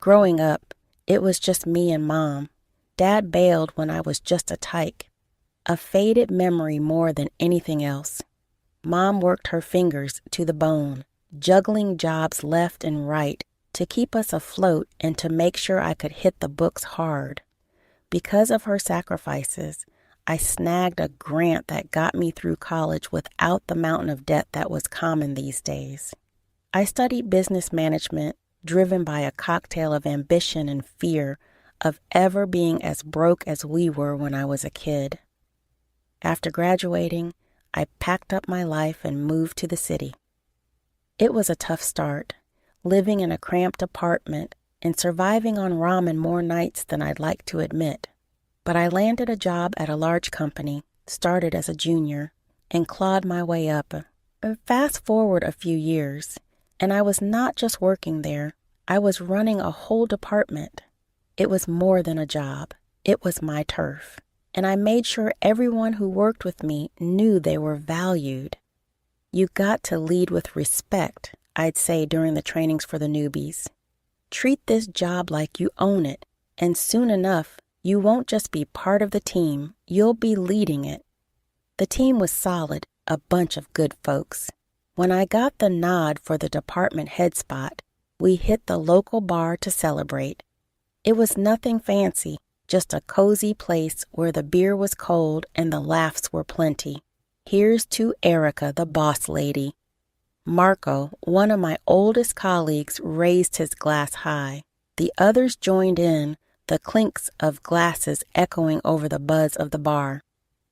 Growing up, it was just me and Mom. Dad bailed when I was just a tyke. A faded memory more than anything else. Mom worked her fingers to the bone, juggling jobs left and right to keep us afloat and to make sure I could hit the books hard. Because of her sacrifices, I snagged a grant that got me through college without the mountain of debt that was common these days. I studied business management, driven by a cocktail of ambition and fear of ever being as broke as we were when I was a kid. After graduating, I packed up my life and moved to the city. It was a tough start, living in a cramped apartment and surviving on ramen more nights than I'd like to admit. But I landed a job at a large company, started as a junior, and clawed my way up. Fast forward a few years, and I was not just working there, I was running a whole department. It was more than a job. It was my turf. And I made sure everyone who worked with me knew they were valued. You got to lead with respect, I'd say during the trainings for the newbies. Treat this job like you own it, and soon enough, you won't just be part of the team, you'll be leading it. The team was solid, a bunch of good folks. When I got the nod for the department head spot, we hit the local bar to celebrate. It was nothing fancy, just a cozy place where the beer was cold and the laughs were plenty. Here's to Erica, the boss lady. Marco, one of my oldest colleagues, raised his glass high. The others joined in, the clinks of glasses echoing over the buzz of the bar.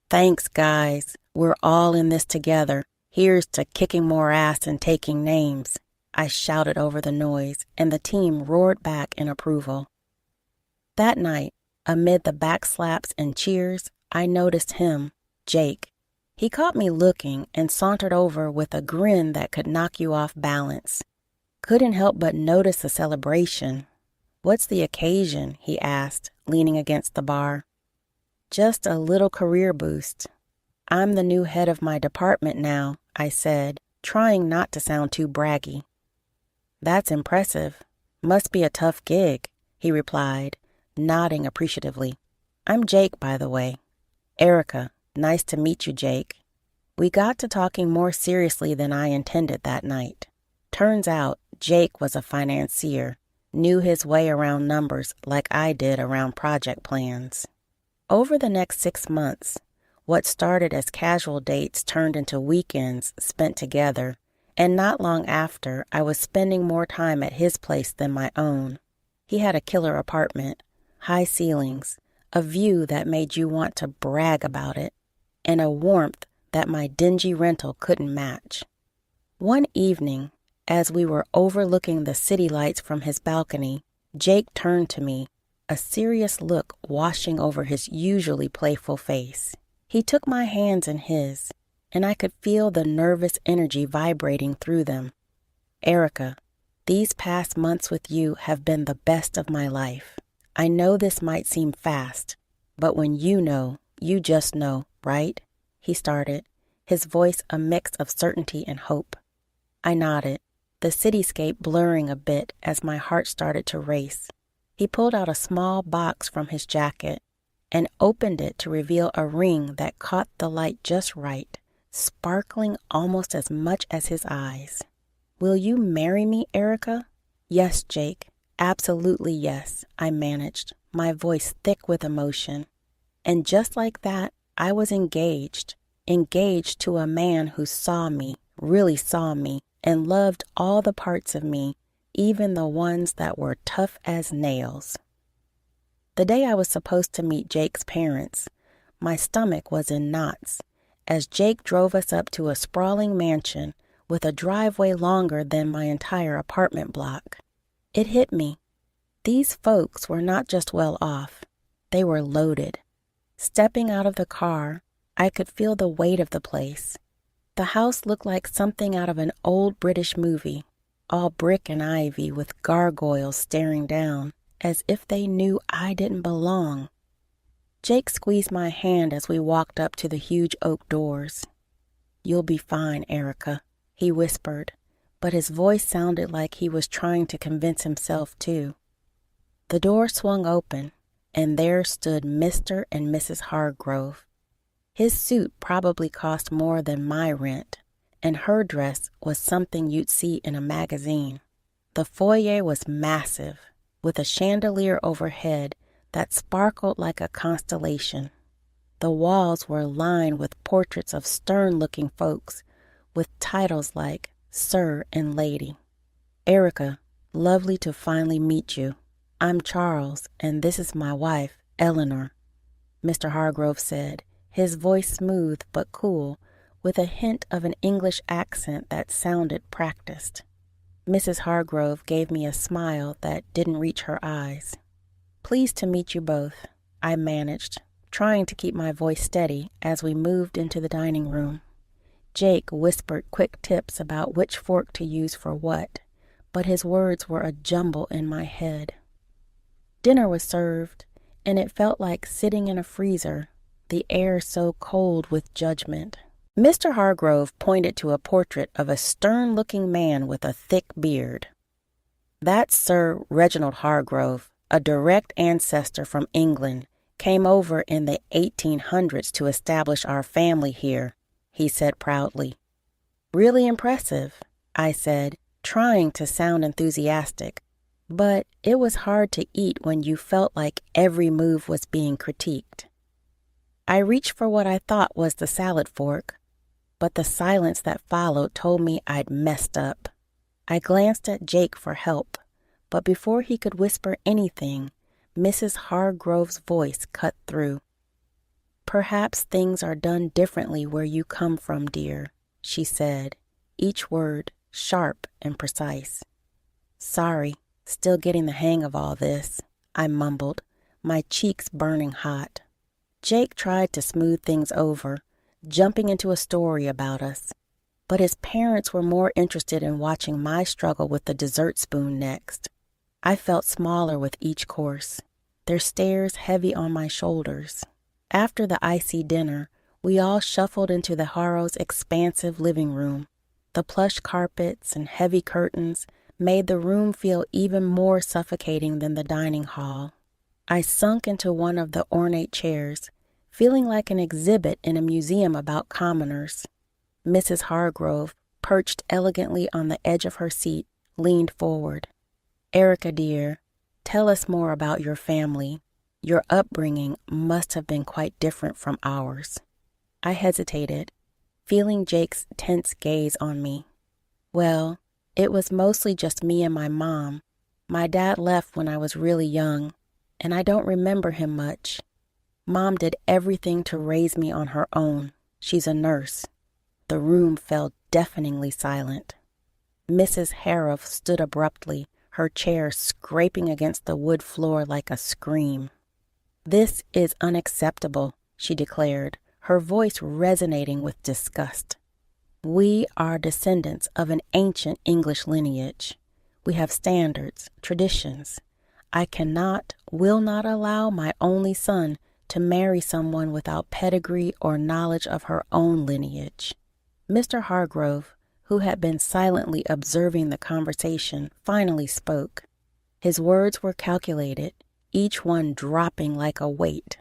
Thanks, guys. We're all in this together. Here's to kicking more ass and taking names. I shouted over the noise, and the team roared back in approval. That night, amid the backslaps and cheers, I noticed him, Jake. He caught me looking and sauntered over with a grin that could knock you off balance. Couldn't help but notice the celebration. "What's the occasion?" he asked, leaning against the bar. "Just a little career boost. I'm the new head of my department now," I said, trying not to sound too braggy. "That's impressive. Must be a tough gig," he replied, nodding appreciatively. "I'm Jake, by the way." "Erica, nice to meet you, Jake." We got to talking more seriously than I intended that night. Turns out Jake was a financier, knew his way around numbers like I did around project plans. Over the next 6 months, what started as casual dates turned into weekends spent together, and not long after, I was spending more time at his place than my own. He had a killer apartment, high ceilings, a view that made you want to brag about it, and a warmth that my dingy rental couldn't match. One evening, as we were overlooking the city lights from his balcony, Jake turned to me, a serious look washing over his usually playful face. He took my hands in his, and I could feel the nervous energy vibrating through them. "Erica, these past months with you have been the best of my life. I know this might seem fast, but when you know, you just know, right?" he started, his voice a mix of certainty and hope. I nodded, the cityscape blurring a bit as my heart started to race. He pulled out a small box from his jacket and opened it to reveal a ring that caught the light just right, sparkling almost as much as his eyes. "Will you marry me, Erica?" "Yes, Jake, absolutely yes," I managed, my voice thick with emotion. And just like that, I was engaged to a man who saw me, really saw me, and loved all the parts of me, even the ones that were tough as nails. The day I was supposed to meet Jake's parents, my stomach was in knots as Jake drove us up to a sprawling mansion with a driveway longer than my entire apartment block. It hit me. These folks were not just well off, they were loaded. Stepping out of the car, I could feel the weight of the place. The house looked like something out of an old British movie, all brick and ivy with gargoyles staring down, as if they knew I didn't belong. Jake squeezed my hand as we walked up to the huge oak doors. "You'll be fine, Erica," he whispered, but his voice sounded like he was trying to convince himself too. The door swung open, and there stood Mr. and Mrs. Hargrove. His suit probably cost more than my rent, and her dress was something you'd see in a magazine. The foyer was massive, with a chandelier overhead that sparkled like a constellation. The walls were lined with portraits of stern-looking folks with titles like Sir and Lady. Erica, lovely to finally meet you. I'm Charles, and this is my wife, Eleanor, Mr. Hargrove said, his voice smooth but cool, with a hint of an English accent that sounded practiced. Mrs. Hargrove gave me a smile that didn't reach her eyes. Pleased to meet you both, I managed, trying to keep my voice steady as we moved into the dining room. Jake whispered quick tips about which fork to use for what, but his words were a jumble in my head. Dinner was served, and it felt like sitting in a freezer, the air so cold with judgment. Mr. Hargrove pointed to a portrait of a stern-looking man with a thick beard. That's Sir Reginald Hargrove, a direct ancestor from England, came over in the 1800s to establish our family here, he said proudly. Really impressive, I said, trying to sound enthusiastic, but it was hard to eat when you felt like every move was being critiqued. I reached for what I thought was the salad fork, but the silence that followed told me I'd messed up. I glanced at Jake for help, but before he could whisper anything, Mrs. Hargrove's voice cut through. Perhaps things are done differently where you come from, dear, she said, each word sharp and precise. Sorry, still getting the hang of all this, I mumbled, my cheeks burning hot. Jake tried to smooth things over, jumping into a story about us, but his parents were more interested in watching my struggle with the dessert spoon next. I felt smaller with each course, their stares heavy on my shoulders. After the icy dinner, we all shuffled into the Harrows' expansive living room. The plush carpets and heavy curtains made the room feel even more suffocating than the dining hall. I sunk into one of the ornate chairs, feeling like an exhibit in a museum about commoners. Mrs. Hargrove, perched elegantly on the edge of her seat, leaned forward. Erica, dear, tell us more about your family. Your upbringing must have been quite different from ours. I hesitated, feeling Jake's tense gaze on me. Well, it was mostly just me and my mom. My dad left when I was really young, and I don't remember him much. Mom did everything to raise me on her own. She's a nurse. The room fell deafeningly silent. Mrs. Harrow stood abruptly, her chair scraping against the wood floor like a scream. This is unacceptable, she declared, her voice resonating with disgust. We are descendants of an ancient English lineage. We have standards, traditions. I will not allow my only son to marry someone without pedigree or knowledge of her own lineage. Mr. Hargrove, who had been silently observing the conversation, finally spoke. His words were calculated, each one dropping like a weight.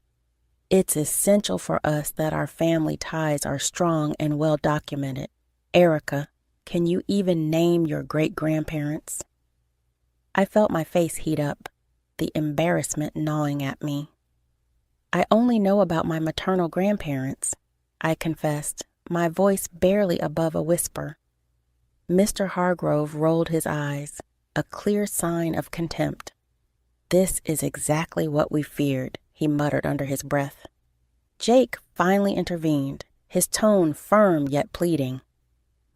It's essential for us that our family ties are strong and well documented. Erica, can you even name your great-grandparents? I felt my face heat up, the embarrassment gnawing at me. I only know about my maternal grandparents, I confessed, my voice barely above a whisper. Mr. Hargrove rolled his eyes, a clear sign of contempt. This is exactly what we feared, he muttered under his breath. Jake finally intervened, his tone firm yet pleading.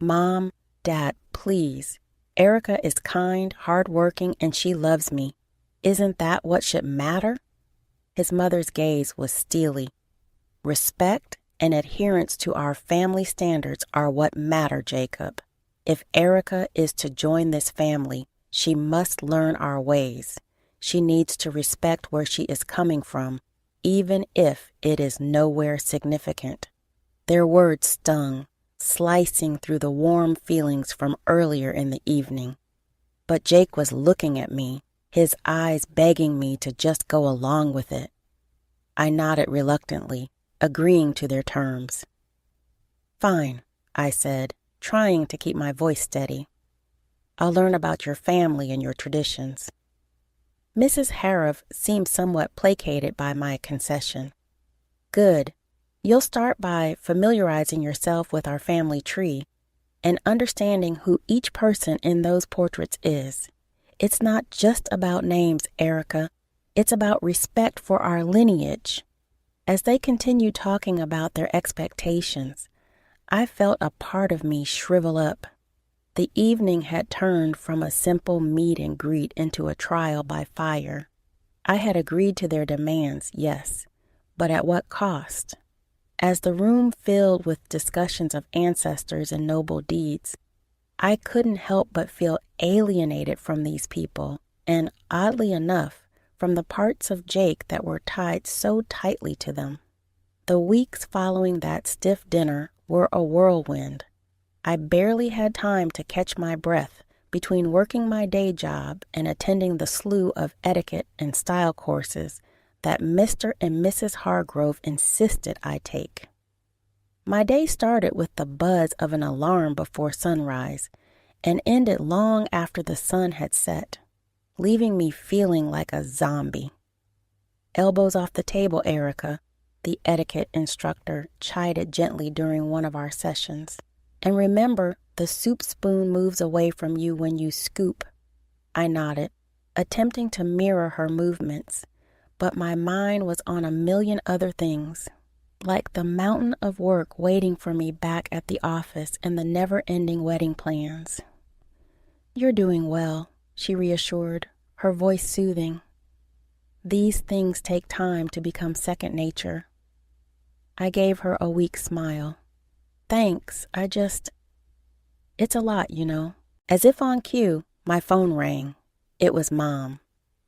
Mom, Dad, please. Erica is kind, hardworking, and she loves me. Isn't that what should matter? His mother's gaze was steely. Respect and adherence to our family standards are what matter, Jacob. If Erica is to join this family, she must learn our ways. She needs to respect where she is coming from, even if it is nowhere significant. Their words stung, slicing through the warm feelings from earlier in the evening. But Jake was looking at me, his eyes begging me to just go along with it. I nodded reluctantly, agreeing to their terms. "Fine," I said, trying to keep my voice steady. "I'll learn about your family and your traditions." Mrs. Harrov seemed somewhat placated by my concession. "Good. You'll start by familiarizing yourself with our family tree and understanding who each person in those portraits is. It's not just about names, Erica. It's about respect for our lineage." As they continued talking about their expectations, I felt a part of me shrivel up. The evening had turned from a simple meet and greet into a trial by fire. I had agreed to their demands, yes, but at what cost? As the room filled with discussions of ancestors and noble deeds, I couldn't help but feel alienated from these people, and oddly enough, from the parts of Jake that were tied so tightly to them. The weeks following that stiff dinner were a whirlwind. I barely had time to catch my breath between working my day job and attending the slew of etiquette and style courses that Mr. and Mrs. Hargrove insisted I take. My day started with the buzz of an alarm before sunrise and ended long after the sun had set, leaving me feeling like a zombie. "Elbows off the table, Erica," the etiquette instructor chided gently during one of our sessions. "And remember, the soup spoon moves away from you when you scoop." I nodded, attempting to mirror her movements, but my mind was on a million other things, like the mountain of work waiting for me back at the office and the never-ending wedding plans. "You're doing well," she reassured, her voice soothing. "These things take time to become second nature." I gave her a weak smile. "Thanks, it's a lot, you know." As if on cue, my phone rang. It was Mom.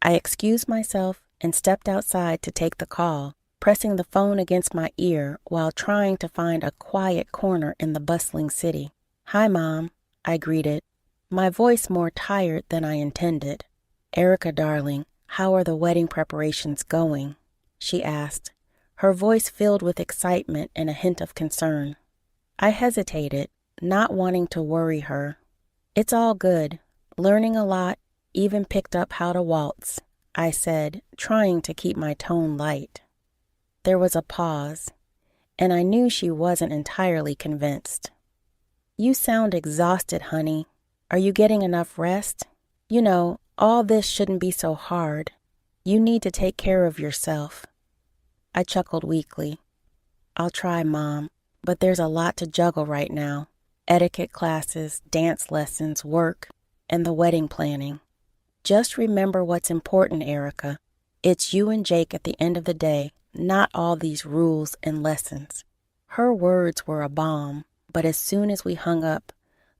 I excused myself and stepped outside to take the call, pressing the phone against my ear while trying to find a quiet corner in the bustling city. "Hi, Mom," I greeted, my voice more tired than I intended. "Erica, darling, how are the wedding preparations going?" she asked, her voice filled with excitement and a hint of concern. I hesitated, not wanting to worry her. "It's all good. Learning a lot, even picked up how to waltz," I said, trying to keep my tone light. There was a pause, and I knew she wasn't entirely convinced. "You sound exhausted, honey. Are you getting enough rest? You know, all this shouldn't be so hard. You need to take care of yourself." I chuckled weakly. "I'll try, Mom, but there's a lot to juggle right now. Etiquette classes, dance lessons, work, and the wedding planning. Just remember what's important, Erica. It's you and Jake at the end of the day, not all these rules and lessons." Her words were a balm, but as soon as we hung up,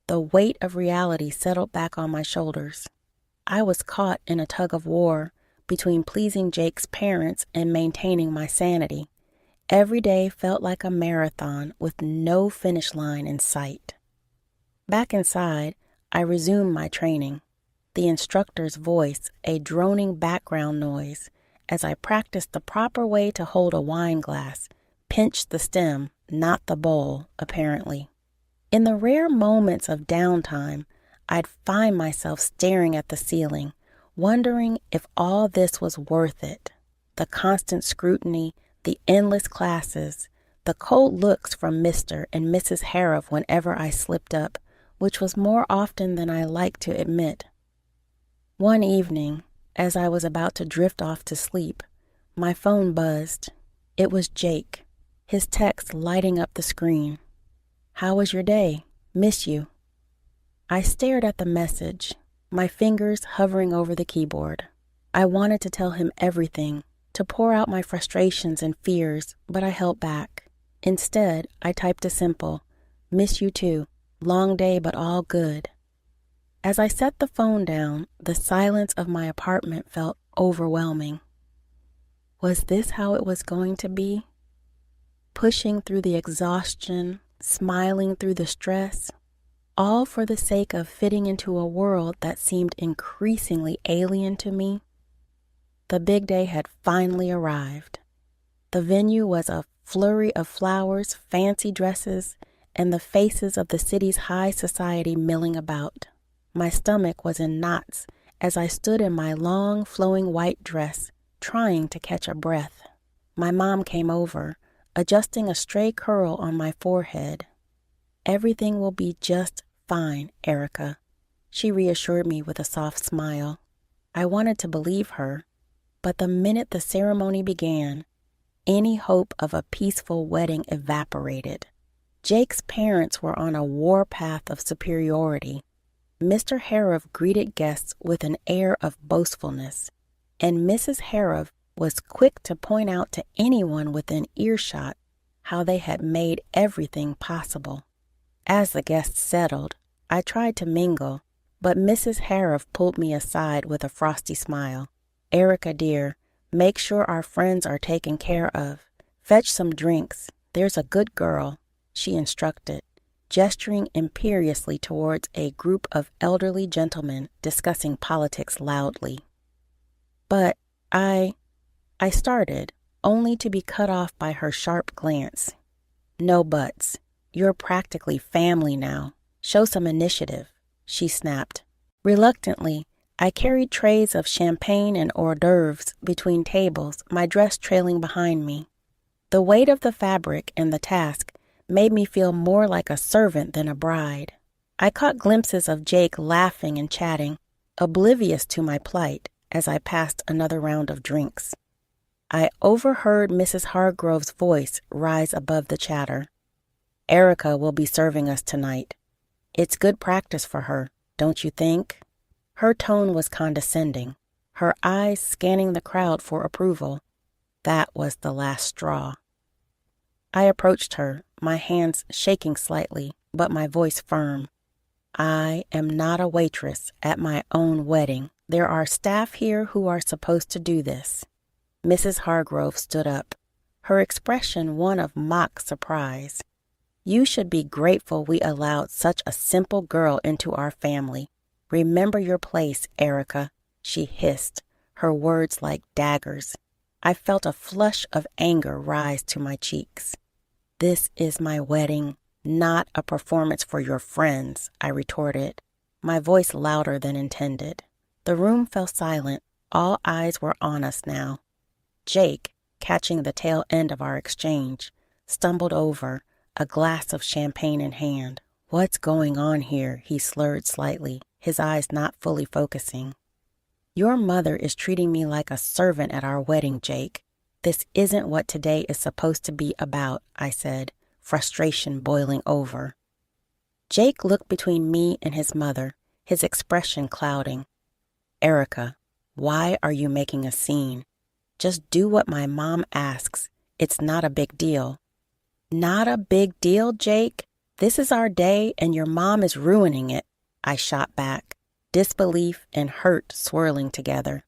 the weight of reality settled back on my shoulders. I was caught in a tug of war between pleasing Jake's parents and maintaining my sanity. Every day felt like a marathon with no finish line in sight. Back inside, I resumed my training, the instructor's voice a droning background noise as I practiced the proper way to hold a wine glass, pinch the stem, not the bowl, apparently. In the rare moments of downtime, I'd find myself staring at the ceiling, wondering if all this was worth it. The constant scrutiny, the endless classes, the cold looks from Mr. and Mrs. Harrov whenever I slipped up, which was more often than I liked to admit. One evening, as I was about to drift off to sleep, my phone buzzed. It was Jake, his text lighting up the screen. "How was your day? Miss you." I stared at the message, my fingers hovering over the keyboard. I wanted to tell him everything, to pour out my frustrations and fears, but I held back. Instead, I typed a simple, "Miss you too. Long day, but all good." As I set the phone down, the silence of my apartment felt overwhelming. Was this how it was going to be? Pushing through the exhaustion, smiling through the stress? all for the sake of fitting into a world that seemed increasingly alien to me. The big day had finally arrived. The venue was a flurry of flowers, fancy dresses, and the faces of the city's high society milling about. My stomach was in knots as I stood in my long, flowing white dress, trying to catch a breath. My mom came over, adjusting a stray curl on my forehead. "Everything will be just fine, Erica," she reassured me with a soft smile. I wanted to believe her, but the minute the ceremony began, any hope of a peaceful wedding evaporated. Jake's parents were on a warpath of superiority. Mr. Harrov greeted guests with an air of boastfulness, and Mrs. Harrov was quick to point out to anyone within earshot how they had made everything possible. As the guests settled, I tried to mingle, but Mrs. Harrov pulled me aside with a frosty smile. "Erica, dear, make sure our friends are taken care of. Fetch some drinks. There's a good girl," she instructed, gesturing imperiously towards a group of elderly gentlemen discussing politics loudly. But I started, only to be cut off by her sharp glance. "No buts. You're practically family now. Show some initiative," she snapped. Reluctantly, I carried trays of champagne and hors d'oeuvres between tables, my dress trailing behind me. The weight of the fabric and the task made me feel more like a servant than a bride. I caught glimpses of Jake laughing and chatting, oblivious to my plight, as I passed another round of drinks. I overheard Mrs. Hargrove's voice rise above the chatter. "Erica will be serving us tonight. It's good practice for her, don't you think?" Her tone was condescending, her eyes scanning the crowd for approval. That was the last straw. I approached her, my hands shaking slightly, but my voice firm. "I am not a waitress at my own wedding. There are staff here who are supposed to do this." Mrs. Hargrove stood up, her expression one of mock surprise. "You should be grateful we allowed such a simple girl into our family. Remember your place, Erica," she hissed, her words like daggers. I felt a flush of anger rise to my cheeks. "This is my wedding, not a performance for your friends," I retorted, my voice louder than intended. The room fell silent. All eyes were on us now. Jake, catching the tail end of our exchange, stumbled over, a glass of champagne in hand. "What's going on here?" he slurred slightly, his eyes not fully focusing. "Your mother is treating me like a servant at our wedding, Jake. This isn't what today is supposed to be about," I said, frustration boiling over. Jake looked between me and his mother, his expression clouding. "Erica, why are you making a scene? Just do what my mom asks. It's not a big deal." "Not a big deal, Jake? This is our day and your mom is ruining it," I shot back, disbelief and hurt swirling together.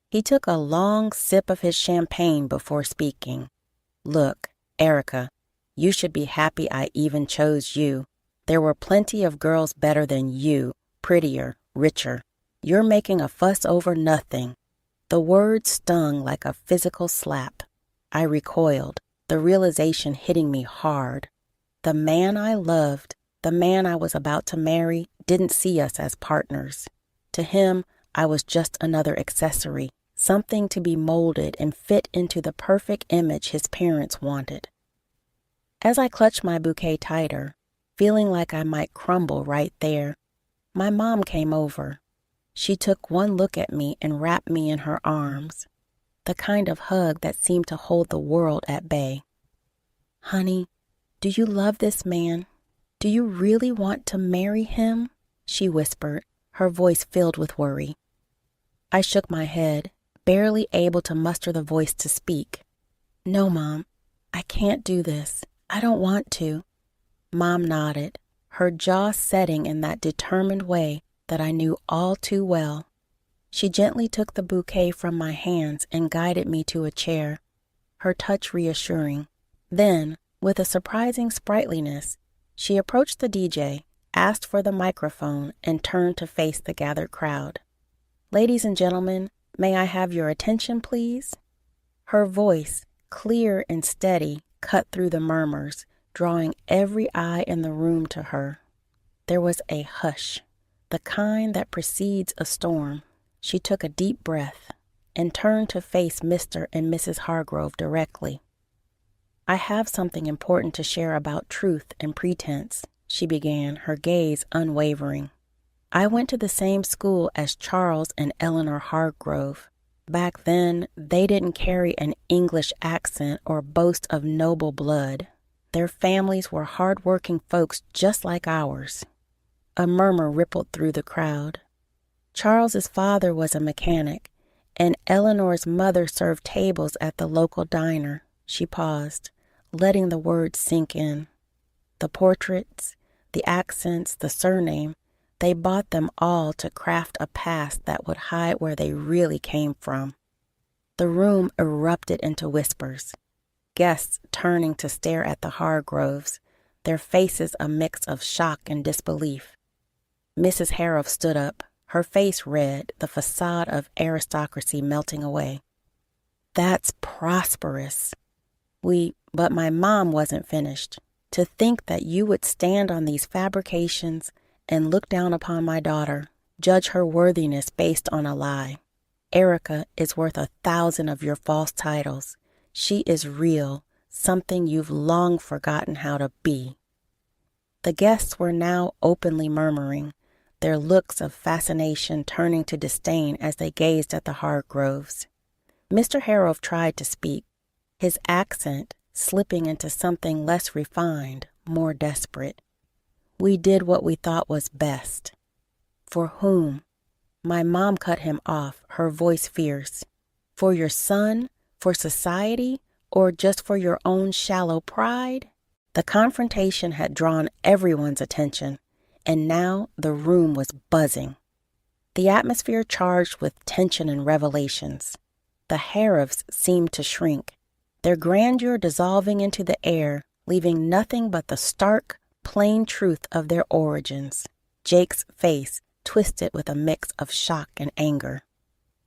He took a long sip of his champagne before speaking. "Look, Erica, you should be happy I even chose you. There were plenty of girls better than you, prettier, richer. You're making a fuss over nothing." The words stung like a physical slap. I recoiled, the realization hitting me hard. The man I loved, the man I was about to marry, didn't see us as partners. To him, I was just another accessory, something to be molded and fit into the perfect image his parents wanted. As I clutched my bouquet tighter, feeling like I might crumble right there, my mom came over. She took one look at me and wrapped me in her arms, the kind of hug that seemed to hold the world at bay. "Honey, do you love this man? Do you really want to marry him?" she whispered, her voice filled with worry. I shook my head, barely able to muster the voice to speak. "No, Mom, I can't do this. I don't want to." Mom nodded, her jaw setting in that determined way that I knew all too well. She gently took the bouquet from my hands and guided me to a chair, her touch reassuring. Then, with a surprising sprightliness, she approached the DJ, asked for the microphone, and turned to face the gathered crowd. "Ladies and gentlemen, may I have your attention, please?" Her voice, clear and steady, cut through the murmurs, drawing every eye in the room to her. There was a hush, the kind that precedes a storm. She took a deep breath and turned to face Mr. and Mrs. Hargrove directly. "I have something important to share about truth and pretense," she began, her gaze unwavering. "I went to the same school as Charles and Eleanor Hargrove. Back then, they didn't carry an English accent or boast of noble blood. Their families were hard-working folks just like ours." A murmur rippled through the crowd. "Charles's father was a mechanic, and Eleanor's mother served tables at the local diner." She paused, letting the words sink in. The portraits, the accents, the surname, they bought them all to craft a past that would hide where they really came from. The room erupted into whispers, guests turning to stare at the Hargroves, their faces a mix of shock and disbelief. Mrs. Harrove stood up, her face red, the facade of aristocracy melting away. "That's prosperous. But my mom wasn't finished. To think that you would stand on these fabrications and look down upon my daughter, judge her worthiness based on a lie. Erica is worth 1,000 of your false titles. She is real, something you've long forgotten how to be." The guests were now openly murmuring, their looks of fascination turning to disdain as they gazed at the Hargroves. Mr. Harrove tried to speak, his accent slipping into something less refined, more desperate. "We did what we thought was best." "For whom?" My mom cut him off, her voice fierce. "For your son? For society? Or just for your own shallow pride?" The confrontation had drawn everyone's attention, and now the room was buzzing. The atmosphere charged with tension and revelations. The Harroves seemed to shrink, their grandeur dissolving into the air, leaving nothing but the stark, plain truth of their origins. Jake's face twisted with a mix of shock and anger.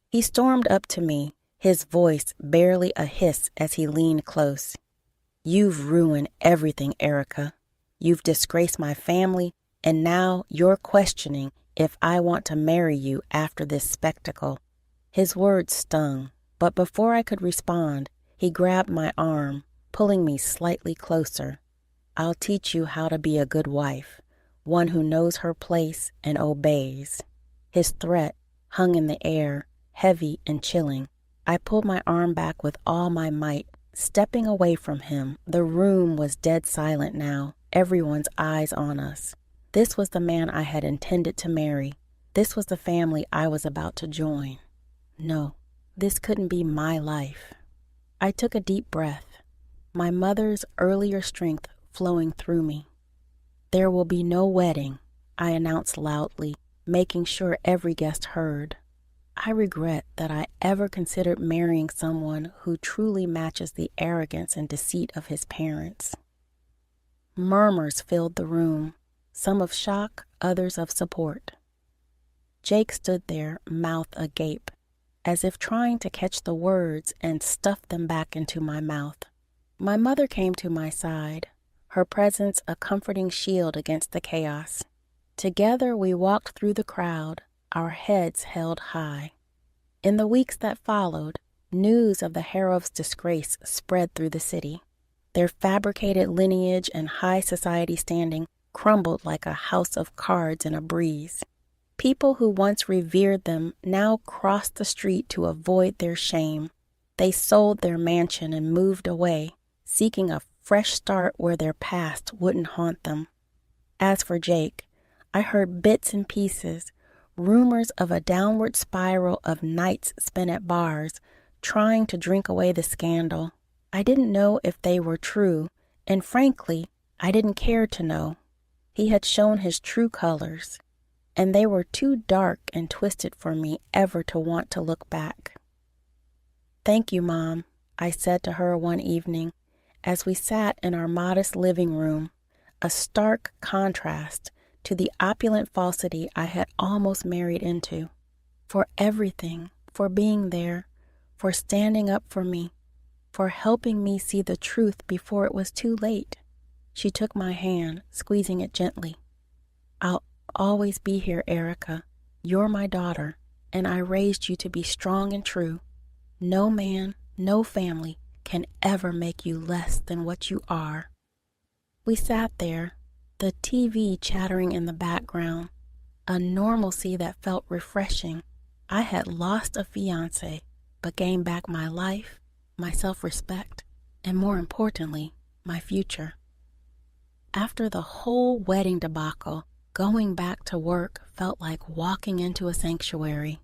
He stormed up to me, his voice barely a hiss as he leaned close. "You've ruined everything, Erica. You've disgraced my family, and now you're questioning if I want to marry you after this spectacle." His words stung, but before I could respond, he grabbed my arm, pulling me slightly closer. "I'll teach you how to be a good wife, one who knows her place and obeys." His threat hung in the air, heavy and chilling. I pulled my arm back with all my might, stepping away from him. The room was dead silent now, everyone's eyes on us. This was the man I had intended to marry. This was the family I was about to join. No, this couldn't be my life. I took a deep breath, my mother's earlier strength flowing through me. "There will be no wedding," I announced loudly, making sure every guest heard. I regret that I ever considered marrying someone who truly matches the arrogance and deceit of his parents. Murmurs filled the room, some of shock, others of support. Jake stood there, mouth agape, as if trying to catch the words and stuff them back into my mouth. My mother came to my side, her presence a comforting shield against the chaos. Together we walked through the crowd, our heads held high. In the weeks that followed, news of the Harroves' disgrace spread through the city. Their fabricated lineage and high society standing crumbled like a house of cards in a breeze. People who once revered them now crossed the street to avoid their shame. They sold their mansion and moved away, seeking a fresh start where their past wouldn't haunt them. As for Jake, I heard bits and pieces, rumors of a downward spiral of nights spent at bars, trying to drink away the scandal. I didn't know if they were true, and frankly, I didn't care to know. He had shown his true colors, and they were too dark and twisted for me ever to want to look back. "Thank you, Mom," I said to her one evening, as we sat in our modest living room, a stark contrast to the opulent falsity I had almost married into. For everything, for being there, for standing up for me, for helping me see the truth before it was too late. She took my hand, squeezing it gently. I'll always be here, Erica. You're my daughter, and I raised you to be strong and true. No man, no family can ever make you less than what you are. We sat there, the TV chattering in the background, a normalcy that felt refreshing. I had lost a fiancé, but gained back my life, my self-respect, and more importantly, my future. After the whole wedding debacle, going back to work felt like walking into a sanctuary.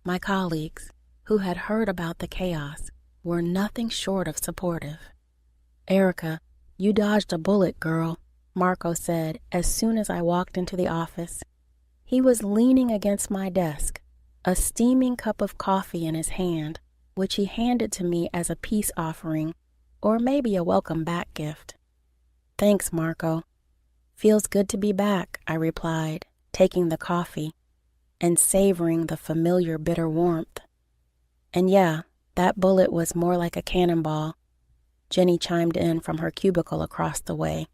My colleagues, who had heard about the chaos, were nothing short of supportive. Erica, you dodged a bullet, girl, Marco said as soon as I walked into the office. He was leaning against my desk, a steaming cup of coffee in his hand, which he handed to me as a peace offering, or maybe a welcome back gift. Thanks, Marco. Feels good to be back, I replied, taking the coffee and savoring the familiar bitter warmth. And yeah, that bullet was more like a cannonball, Jenny chimed in from her cubicle across the way.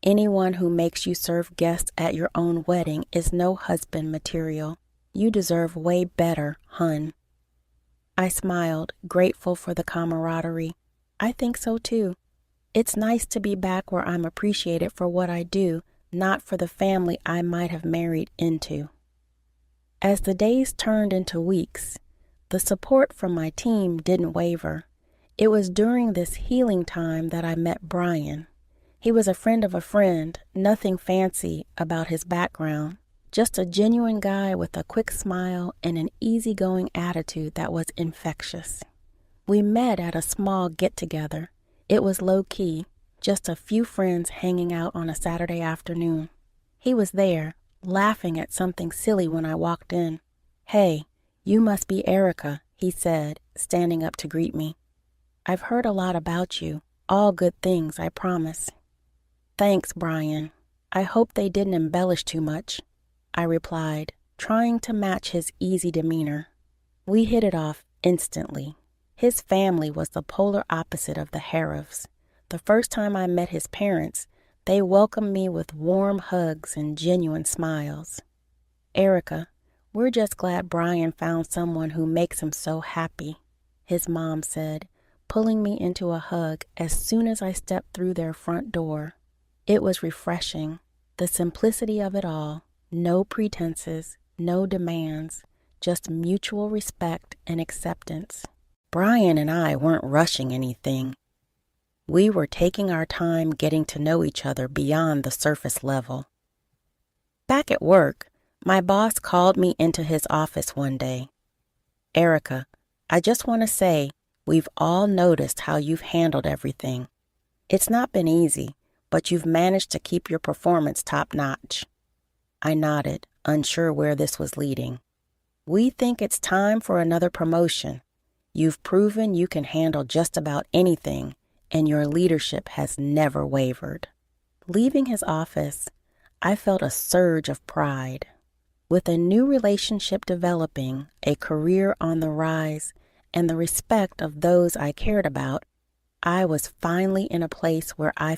Anyone who makes you serve guests at your own wedding is no husband material. You deserve way better, hun. I smiled, grateful for the camaraderie. I think so too. It's nice to be back where I'm appreciated for what I do, not for the family I might have married into. As the days turned into weeks, the support from my team didn't waver. It was during this healing time that I met Brian. He was a friend of a friend, nothing fancy about his background, just a genuine guy with a quick smile and an easygoing attitude that was infectious. We met at a small get-together. It was low-key, just a few friends hanging out on a Saturday afternoon. He was there, laughing at something silly when I walked in. Hey, you must be Erica, he said, standing up to greet me. I've heard a lot about you. All good things, I promise. Thanks, Brian. I hope they didn't embellish too much, I replied, trying to match his easy demeanor. We hit it off instantly. His family was the polar opposite of the Harrows. The first time I met his parents, they welcomed me with warm hugs and genuine smiles. Erica, we're just glad Brian found someone who makes him so happy, his mom said, pulling me into a hug as soon as I stepped through their front door. It was refreshing, the simplicity of it all, no pretenses, no demands, just mutual respect and acceptance. Brian and I weren't rushing anything. We were taking our time getting to know each other beyond the surface level. Back at work, my boss called me into his office one day. Erica, I just want to say, we've all noticed how you've handled everything. It's not been easy, but you've managed to keep your performance top-notch. I nodded, unsure where this was leading. We think it's time for another promotion. You've proven you can handle just about anything, and your leadership has never wavered. Leaving his office, I felt a surge of pride. With a new relationship developing, a career on the rise, and the respect of those I cared about, I was finally in a place where I